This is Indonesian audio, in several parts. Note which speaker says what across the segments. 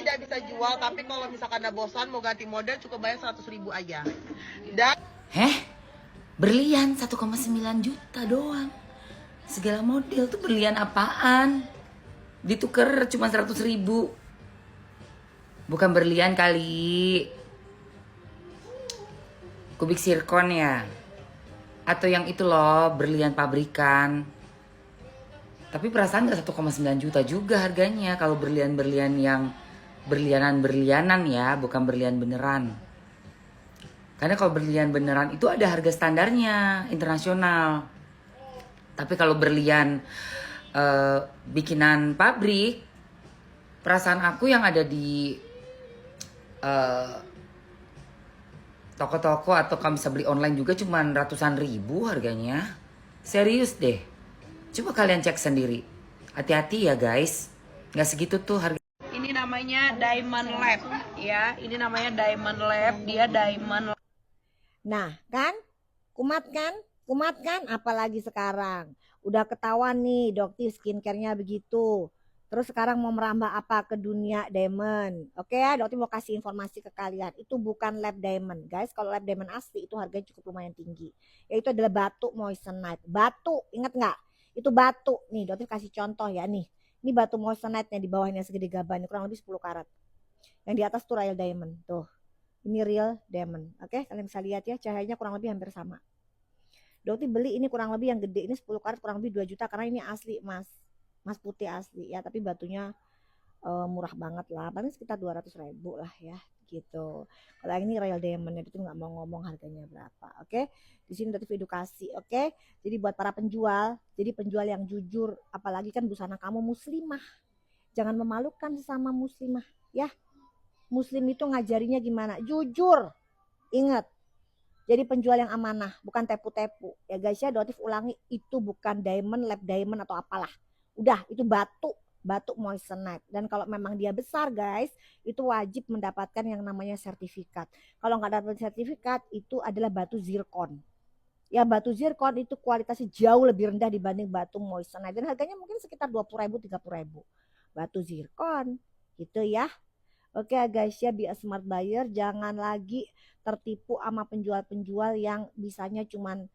Speaker 1: tidak bisa jual, tapi kalau misalkan Anda bosan mau ganti model cukup bayar 100.000 aja. Dan
Speaker 2: Berlian 1,9 juta doang. Segala model tuh berlian apaan? Dituker cuma 100.000. Bukan berlian kali. Kubik sirkon ya. Atau yang itu loh, berlian pabrikan. Tapi perasaan gak 1,9 juta juga harganya. Kalau berlian-berlian yang berlianan-berlianan ya, bukan berlian beneran. Karena kalau berlian beneran itu ada harga standarnya, internasional. Tapi kalau berlian bikinan pabrik, perasaan aku yang ada di toko-toko atau kamu bisa beli online juga cuma ratusan ribu harganya. Serius deh. Coba kalian cek sendiri. Hati-hati ya guys. Nggak segitu tuh harga.
Speaker 1: ini namanya Diamond Lab ya. Ini namanya Diamond Lab, dia diamond.
Speaker 3: Nah, kan? Kumat kan? Kumat kan? Apalagi sekarang. Udah ketahuan nih dokter skincare-nya begitu. Terus sekarang mau merambah apa ke dunia diamond. Oke ya, dokter mau kasih informasi ke kalian. Itu bukan lab diamond. Guys, kalau lab diamond asli itu harganya cukup lumayan tinggi. Yaitu adalah batu moissanite. Batu, ingat nggak? Itu batu. Nih, dokter kasih contoh ya nih. Ini batu moissanite-nya di bawahnya segede gaban. Kurang lebih 10 karat. Yang di atas tuh real diamond. Tuh. Ini real diamond. Oke, kalian bisa lihat ya, cahayanya kurang lebih hampir sama. Dokter beli ini kurang lebih yang gede ini 10 karat kurang lebih 2 juta karena ini asli emas. Emas putih asli ya, tapi batunya murah banget lah. Paling sekitar 200.000 lah ya gitu. Kalau ini real diamond itu nggak mau ngomong harganya berapa. Oke. Di sini dokter edukasi, oke? Jadi buat para penjual, jadi penjual yang jujur, apalagi kan busana kamu muslimah. Jangan memalukan sesama muslimah ya. Muslim itu ngajarinya gimana? Jujur. Ingat. Jadi penjual yang amanah, bukan tepu-tepu. Ya guys ya, Dotif ulangi, itu bukan diamond, lab diamond atau apalah. Udah, itu batu, batu moissanite. Dan kalau memang dia besar guys, itu wajib mendapatkan yang namanya sertifikat. Kalau nggak dapat sertifikat, itu adalah batu zircon. Ya batu zircon itu kualitasnya jauh lebih rendah dibanding batu moissanite. Dan harganya mungkin sekitar 20.000, 30.000. Batu zircon, gitu ya. Oke guys ya, be a smart buyer, jangan lagi tertipu sama penjual-penjual yang bisanya cuman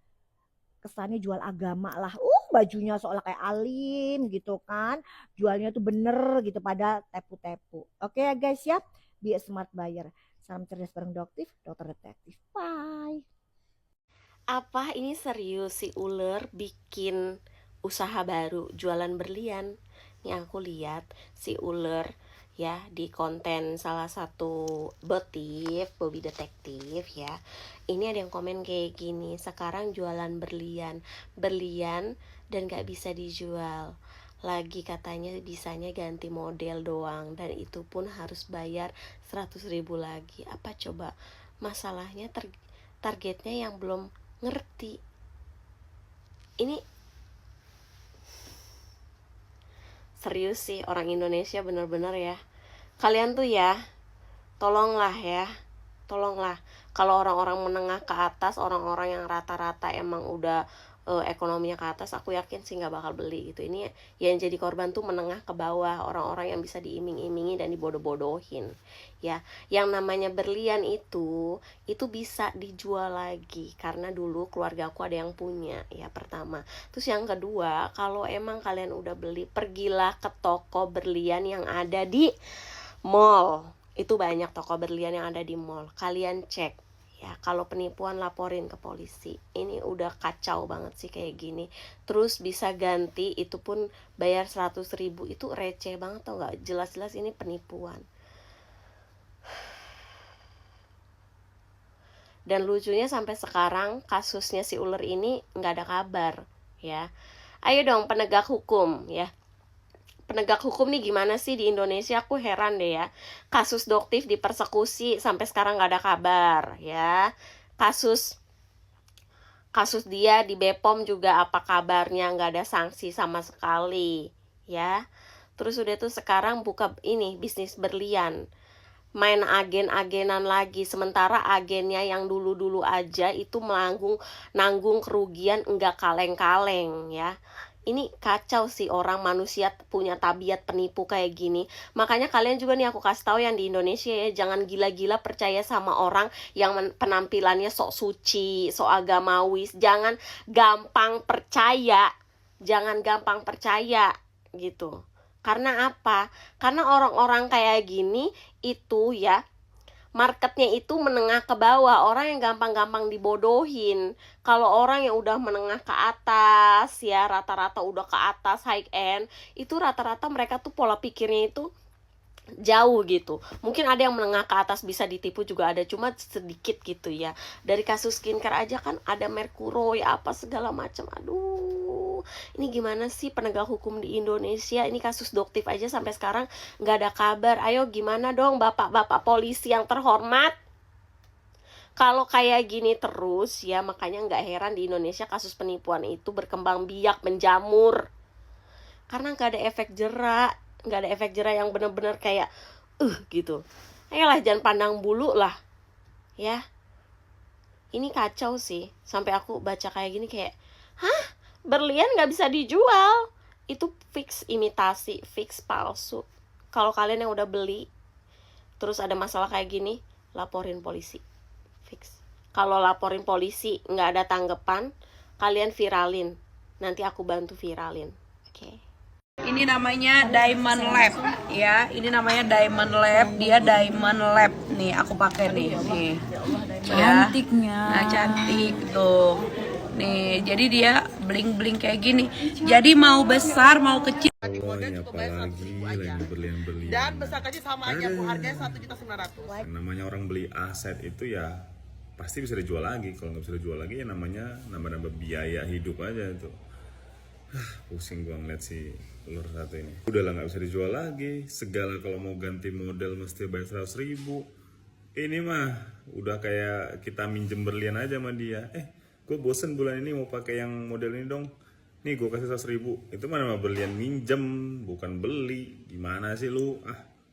Speaker 3: kesannya jual agama lah. Bajunya seolah kayak alim gitu kan. Jualnya tuh bener gitu pada tepu-tepu. Oke ya guys ya, be a smart buyer. Salam cerdas bareng Doktif, Dokter Detektif. Bye.
Speaker 4: Apa ini serius si ular bikin usaha baru jualan berlian? Nih aku lihat si ular ya di konten salah satu botif Bobby Detektif ya. Ini ada yang komen kayak gini, sekarang jualan berlian dan gak bisa dijual lagi, katanya bisanya ganti model doang dan itu pun harus bayar 100.000 lagi. Apa coba masalahnya targetnya yang belum ngerti. Ini serius sih orang Indonesia bener-bener ya. Kalian tuh ya, tolonglah kalau orang-orang menengah ke atas, orang-orang yang rata-rata emang udah ekonominya ke atas, aku yakin sih nggak bakal beli gitu. Ini yang jadi korban tuh menengah ke bawah, orang-orang yang bisa diiming-imingi dan dibodoh-bodohin ya. Yang namanya berlian itu bisa dijual lagi karena dulu keluarga aku ada yang punya ya, pertama. Terus yang kedua, kalau emang kalian udah beli, pergilah ke toko berlian yang ada di mall. Itu banyak toko berlian yang ada di mall, kalian cek ya. Kalau penipuan laporin ke polisi. Ini udah kacau banget sih kayak gini. Terus bisa ganti itu pun bayar 100.000, itu receh banget tau gak? Jelas-jelas ini penipuan. Dan lucunya sampai sekarang kasusnya si ular ini nggak ada kabar ya. Ayo dong penegak hukum ya. Penegak hukum nih gimana sih di Indonesia? Aku heran deh ya. Kasus Doktif dipersekusi sampai sekarang nggak ada kabar ya. Kasus dia di Bepom juga apa kabarnya? Nggak ada sanksi sama sekali ya. Terus udah tuh sekarang buka ini bisnis berlian, main agen-agenan lagi. Sementara agennya yang dulu-dulu aja itu nanggung kerugian enggak kaleng-kaleng ya. ini kacau sih, orang manusia punya tabiat penipu kayak gini. Makanya kalian juga nih, aku kasih tahu yang di Indonesia ya, jangan gila-gila percaya sama orang yang penampilannya sok suci, sok agamawis. Jangan gampang percaya, jangan gampang percaya gitu. Karena apa? Karena orang-orang kayak gini itu ya, marketnya itu menengah ke bawah, orang yang gampang-gampang dibodohin. Kalau orang yang udah menengah ke atas ya, rata-rata udah ke atas high end, itu rata-rata mereka tuh pola pikirnya itu jauh gitu. Mungkin ada yang menengah ke atas bisa ditipu juga ada, cuma sedikit gitu ya. Dari kasus skincare aja kan ada Merkuro ya, apa segala macam. Aduh, ini gimana sih penegak hukum di Indonesia? Ini kasus Doktif aja sampai sekarang nggak ada kabar. Ayo gimana dong bapak-bapak polisi yang terhormat? Kalau kayak gini terus ya, makanya nggak heran di Indonesia kasus penipuan itu berkembang biak, menjamur. Karena nggak ada efek jerak, nggak ada efek jerak yang bener-bener kayak gitu. Ayolah, jangan pandang bulu lah ya. Ini kacau sih, sampai aku baca kayak gini kayak, hah, berlian nggak bisa dijual, itu fix imitasi, fix palsu. Kalau kalian yang udah beli terus ada masalah kayak gini, laporin polisi, fix. Kalau laporin polisi nggak ada tanggapan, kalian viralin, nanti aku bantu viralin, oke?
Speaker 1: Ini namanya Diamond Lab ya. Ini namanya Diamond Lab. Dia Diamond Lab nih. Aku pakai nih.
Speaker 2: Cantiknya.
Speaker 1: Nah, cantik tuh. Nih, jadi dia bling-bling kayak gini. Jadi mau besar mau kecil.
Speaker 5: Ini apalagi lagi berlian-berlian.
Speaker 6: Dan besar kecil sama aja Bu, harganya 1.900.000.
Speaker 5: Namanya orang beli aset itu ya pasti bisa dijual lagi. Kalau nggak bisa dijual lagi ya namanya nambah-nambah biaya hidup aja itu. Pusing gua ngeliat si ular satu ini. Udahlah nggak bisa dijual lagi. Segala kalau mau ganti model mesti bayar 100.000. Ini mah udah kayak kita minjem berlian aja sama dia. Gue bosen bulan ini mau pakai yang model ini dong. Nih gue kasih 100.000. Itu mana mah berlian minjem, bukan beli. Gimana sih lu?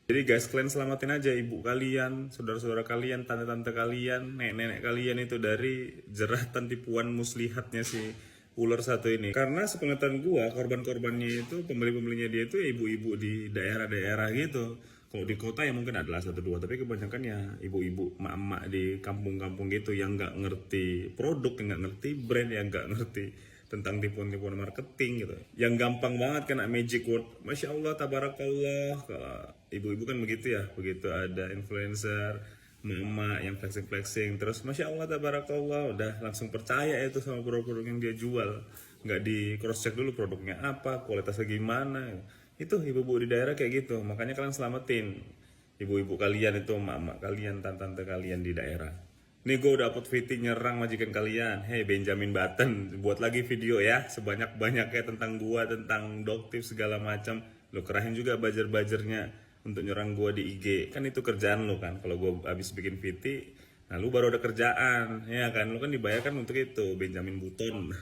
Speaker 5: Jadi guys, kalian selamatin aja ibu kalian, saudara-saudara kalian, tante-tante kalian, nenek-nenek kalian itu dari jeratan tipuan muslihatnya si ular satu ini. Karena sepengetahuan gua, korban-korbannya itu, pembeli-pembelinya dia itu ya ibu-ibu di daerah-daerah gitu. Kalau di kota ya mungkin adalah 1-2, tapi kebanyakan ya ibu-ibu, emak-emak di kampung-kampung gitu yang nggak ngerti produk, yang nggak ngerti brand, yang nggak ngerti tentang tipuan-tipuan marketing gitu. Yang gampang banget kena magic word, Masya Allah, Tabarakallah. Kalau ibu-ibu kan begitu ya, begitu ada influencer, mama yang flexing-flexing, terus Masya Allah, Tabarakallah, udah langsung percaya itu sama produk-produk yang dia jual. Nggak di cross check dulu produknya apa, kualitasnya gimana. Itu ibu-ibu di daerah kayak gitu. Makanya kalian selamatin ibu-ibu kalian itu, mama kalian, tante-tante kalian di daerah. Nih gue udah upload VT nyerang majikan kalian. Hey Benjamin Button, buat lagi video ya sebanyak-banyaknya tentang gua, tentang Doktif segala macam. Lo kerahin juga buzzer-buzzernya untuk nyerang gua di IG. Kan itu kerjaan lo kan. Kalau gua habis bikin VT, nah lu baru ada kerjaan, ya kan? Lu kan dibayarkan untuk itu, Benjamin Button.